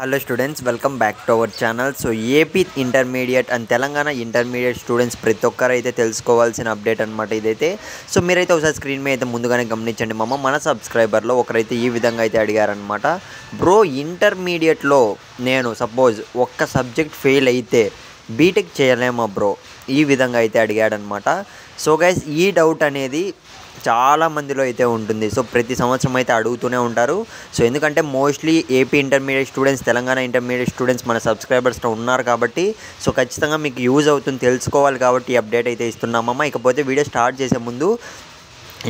Hello students, welcome back to our channel. So AP intermediate and Telangana intermediate students ప్రతి ఒక్కరు అయితే తెలుసుకోవాల్సిన update అనమాట ఇదైతే. సో మీరైతే ఒకసారి స్క్రీన్ మీద అయితే ముందుగానే గమనించండి. మన సబ్స్క్రైబర్లో ఒకరైతే ఈ విధంగా అయితే అడిగారనమాట. బ్రో, ఇంటర్మీడియట్లో నేను సపోజ్ ఒక్క సబ్జెక్ట్ ఫెయిల్ అయితే బీటెక్ చేయలేమా బ్రో, ఈ విధంగా అయితే అడిగాడనమాట. సో గైస్, ఈ డౌట్ అనేది చాలా మందిలో అయితే ఉంటుంది. సో ప్రతి సంవత్సరం అయితే అడుగుతూనే ఉంటారు. సో ఎందుకంటే mostly AP intermediate students, Telangana intermediate students మన సబ్స్క్రైబర్స్లో ఉన్నారు కాబట్టి సో ఖచ్చితంగా మీకు యూజ్ అవుతుంది, తెలుసుకోవాలి కాబట్టి ఈ అప్డేట్ అయితే ఇస్తున్నామమ్మా. ఇకపోతే వీడియో స్టార్ట్ చేసే ముందు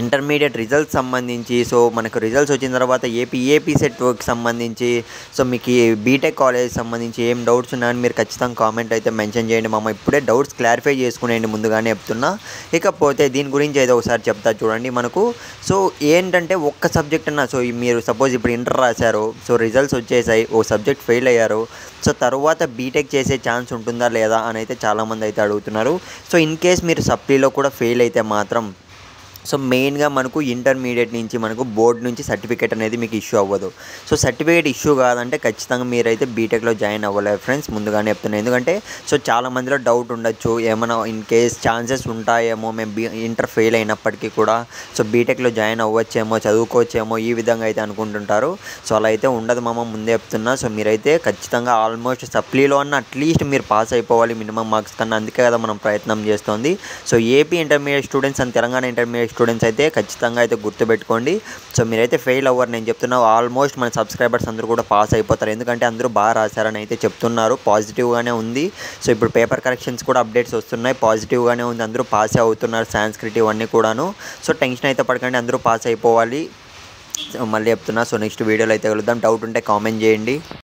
ఇంటర్మీడియట్ రిజల్ట్స్ సంబంధించి, సో మనకు రిజల్ట్స్ వచ్చిన తర్వాత ఏపీ సెట్ వర్క్ సంబంధించి, సో మీకు ఈ బీటెక్ కాలేజ్ సంబంధించి ఏం డౌట్స్ ఉన్నాయని మీరు ఖచ్చితంగా కామెంట్ అయితే మెన్షన్ చేయండి మామ. ఇప్పుడే డౌట్స్ క్లారిఫై చేసుకునేయండి, ముందుగానే చెప్తున్నా. ఇకపోతే దీని గురించి అయితే ఒకసారి చెప్తా చూడండి. మనకు సో ఏంటంటే ఒక్క సబ్జెక్ట్ అన్నా, సో మీరు సపోజ్ ఇప్పుడు ఇంటర్ రాశారు, సో రిజల్ట్స్ వచ్చేసాయి, ఓ సబ్జెక్ట్ ఫెయిల్ అయ్యారు, సో తర్వాత బీటెక్ చేసే ఛాన్స్ ఉంటుందా లేదా అని అయితే చాలామంది అయితే అడుగుతున్నారు. సో ఇన్ కేస్ మీరు సప్లీలో కూడా ఫెయిల్ అయితే మాత్రం సో మెయిన్గా మనకు ఇంటర్మీడియట్ నుంచి మనకు బోర్డు నుంచి సర్టిఫికేట్ అనేది మీకు ఇష్యూ అవ్వదు. సో సర్టిఫికేట్ ఇష్యూ కాదంటే ఖచ్చితంగా మీరైతే బీటెక్లో జాయిన్ అవ్వలేదు ఫ్రెండ్స్, ముందుగానే చెప్తున్నాను. ఎందుకంటే సో చాలా మందిలో డౌట్ ఉండొచ్చు, ఏమైనా ఇన్ కేస్ ఛాన్సెస్ ఉంటాయేమో, మేము ఇంటర్ ఫెయిల్ అయినప్పటికీ కూడా సో బీటెక్లో జాయిన్ అవ్వచ్చేమో, చదువుకోవచ్చేమో, ఈ విధంగా అయితే అనుకుంటుంటారు. సో అలా అయితే ఉండదు ముందే చెప్తున్నా. సో మీరైతే ఖచ్చితంగా ఆల్మోస్ట్ సప్లీలో అన్న అట్లీస్ట్ మీరు పాస్ అయిపోవాలి మినిమం మార్క్స్ కన్నా. అందుకే కదా మనం ప్రయత్నం చేస్తుంది. So AP intermediate students and Telangana intermediate students అయితే ఖచ్చితంగా అయితే గుర్తుపెట్టుకోండి. సో మీరైతే ఫెయిల్ అవ్వరు, నేను చెప్తున్నా. ఆల్మోస్ట్ మన సబ్స్క్రైబర్స్ అందరూ కూడా పాస్ అయిపోతారు, ఎందుకంటే అందరూ బాగా రాశారని అయితే చెప్తున్నారు. పాజిటివ్గానే ఉంది. సో ఇప్పుడు పేపర్ కరెక్షన్స్ కూడా అప్డేట్స్ వస్తున్నాయి, పాజిటివ్గానే ఉంది, అందరూ పాస్ అవుతున్నారు, సాంస్క్రిట్ ఇవన్నీ కూడాను. సో టెన్షన్ అయితే పడకండి, అందరూ పాస్ అయిపోవాలి. మళ్ళీ చెప్తున్నా. సో నెక్స్ట్ వీడియోలో అయితే కలుద్దాం. డౌట్ ఉంటే కామెంట్ చేయండి.